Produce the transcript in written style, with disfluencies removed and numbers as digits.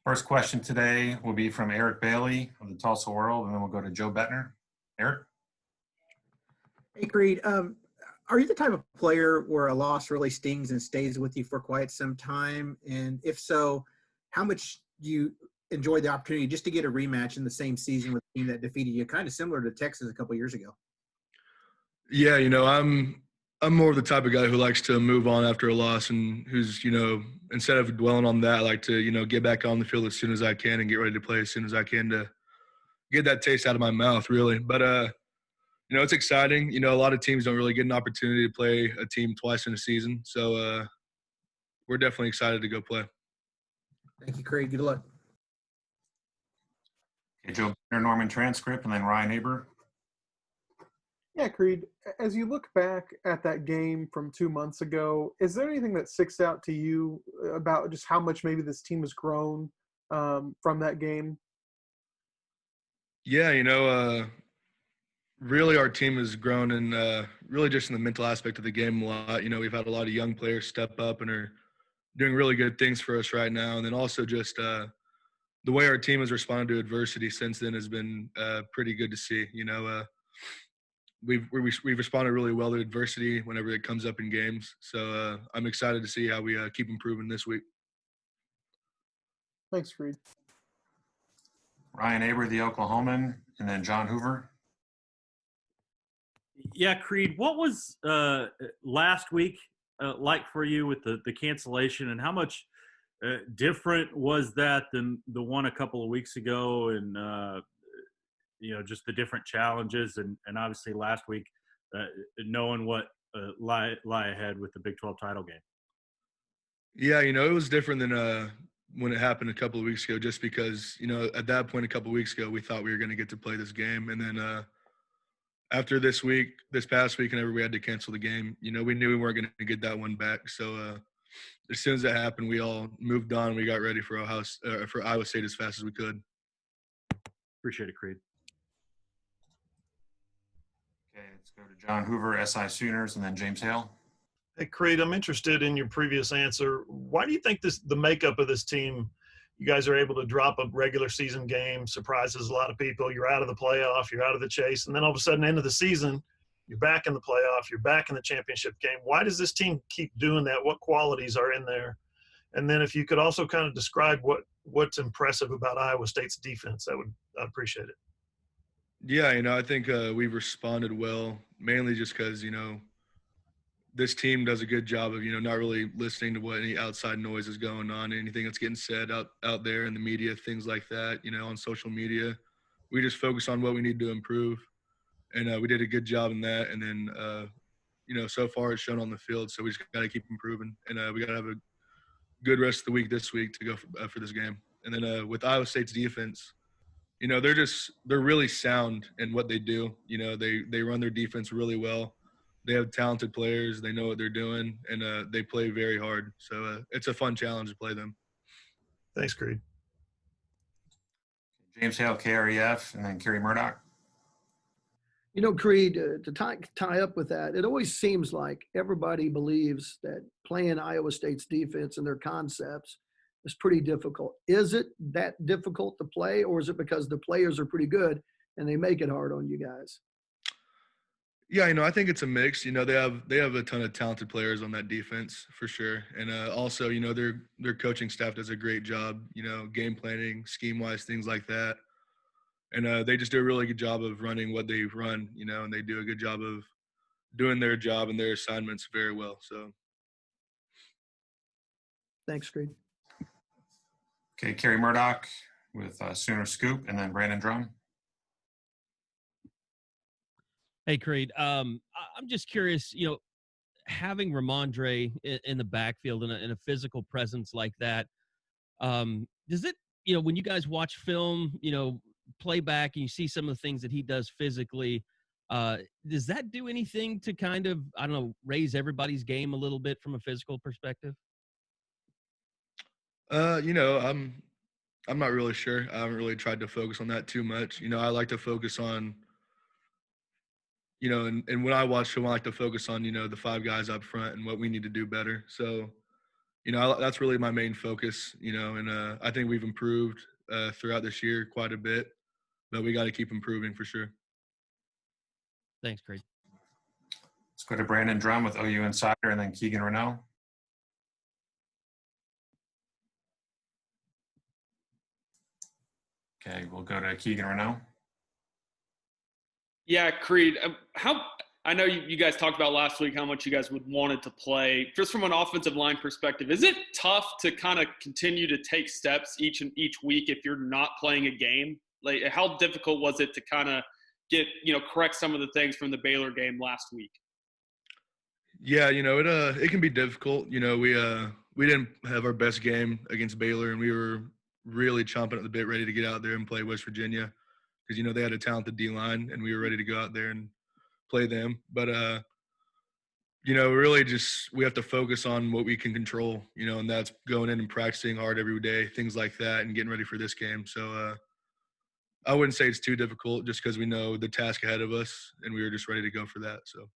First question today will be from Eric Bailey of the Tulsa World, and then we'll go to Joe Bettner. Eric? Hey, Creed. Are you the type of player where a loss really stings and stays with you for quite some time? And if so, how much do you enjoy the opportunity just to get a rematch in the same season with the team that defeated you, kind of similar to Texas a couple years ago? Yeah, I'm more of the type of guy who likes to move on after a loss and who's, instead of dwelling on that, I like to, get back on the field as soon as I can and get ready to play as soon as I can to get that taste out of my mouth, really. But, it's exciting. A lot of teams don't really get an opportunity to play a team twice in a season. So we're definitely excited to go play. Thank you, Creed. Good luck. Okay, Joe Bettner, Norman transcript, and then Ryan Aber. Yeah, Creed, as you look back at that game from 2 months ago, is there anything that sticks out to you about just how much maybe this team has grown from that game? Yeah, really our team has grown in really just in the mental aspect of the game a lot. We've had a lot of young players step up and are doing really good things for us right now. And then also just the way our team has responded to adversity since then has been pretty good to see. We've responded really well to adversity whenever it comes up in games. So I'm excited to see how we keep improving this week. Thanks, Creed. Ryan Aber, the Oklahoman, and then John Hoover. Yeah, Creed, what was last week like for you with the cancellation, and how much different was that than the one a couple of weeks ago, and just the different challenges, and obviously last week knowing what lie ahead with the Big 12 title game? Yeah, it was different than when it happened a couple of weeks ago, just because, at that point a couple of weeks ago, we thought we were going to get to play this game. And then after this past week, whenever we had to cancel the game, we knew we weren't going to get that one back. So as soon as that happened, we all moved on. We got ready for Iowa State as fast as we could. Appreciate it, Creed. Okay, let's go to John Hoover, SI Sooners, and then James Hale. Hey, Creed, I'm interested in your previous answer. Why do you think the makeup of this team, you guys are able to drop a regular season game, surprises a lot of people, you're out of the playoff, you're out of the chase, and then all of a sudden, end of the season, you're back in the playoff, you're back in the championship game. Why does this team keep doing that? What qualities are in there? And then if you could also kind of describe what's impressive about Iowa State's defense, I'd appreciate it. Yeah, I think we've responded well, mainly just because, this team does a good job of, not really listening to what any outside noise is going on, anything that's getting said out there in the media, things like that, on social media. We just focus on what we need to improve. And we did a good job in that. And then, so far it's shown on the field. So we just got to keep improving. And we got to have a good rest of the week this week to go for this game. And then with Iowa State's defense, they're really sound in what they do. They run their defense really well. They have talented players. They know what they're doing, and they play very hard. So it's a fun challenge to play them. Thanks, Creed. James Hale, KREF, and then Kerry Murdoch. Creed, to tie up with that, it always seems like everybody believes that playing Iowa State's defense and their concepts is pretty difficult. Is it that difficult to play, or is it because the players are pretty good and they make it hard on you guys? Yeah, I think it's a mix. They have a ton of talented players on that defense for sure, and also, their coaching staff does a great job. Game planning, scheme wise, things like that, and they just do a really good job of running what they run. And they do a good job of doing their job and their assignments very well. So, thanks, Creed. Okay, Kerry Murdoch with Sooner Scoop, and then Brandon Drum. Hey, Creed. I'm just curious, having Ramondre in the backfield and a physical presence like that, does it, when you guys watch film, play back and you see some of the things that he does physically, does that do anything to kind of, I don't know, raise everybody's game a little bit from a physical perspective? I'm not really sure. I haven't really tried to focus on that too much. I like to focus on, and when I watch film, I like to focus on, the five guys up front and what we need to do better. So, That's really my main focus, and I think we've improved throughout this year quite a bit, but we got to keep improving for sure. Thanks, Creed. Let's go to Brandon Drum with OU Insider and then Keegan Renault. Okay, we'll go to Keegan Renault. Yeah, Creed. I know you guys talked about last week how much you guys would wanted to play. Just from an offensive line perspective, is it tough to kind of continue to take steps each week if you're not playing a game? Like, how difficult was it to kind of correct some of the things from the Baylor game last week? Yeah, it can be difficult. We didn't have our best game against Baylor, and we were really chomping at the bit, ready to get out there and play West Virginia because they had a talented D line, and we were ready to go out there and play them. But really just we have to focus on what we can control, and that's going in and practicing hard every day, things like that, and getting ready for this game. So I wouldn't say it's too difficult just because we know the task ahead of us, and we were just ready to go for that. So.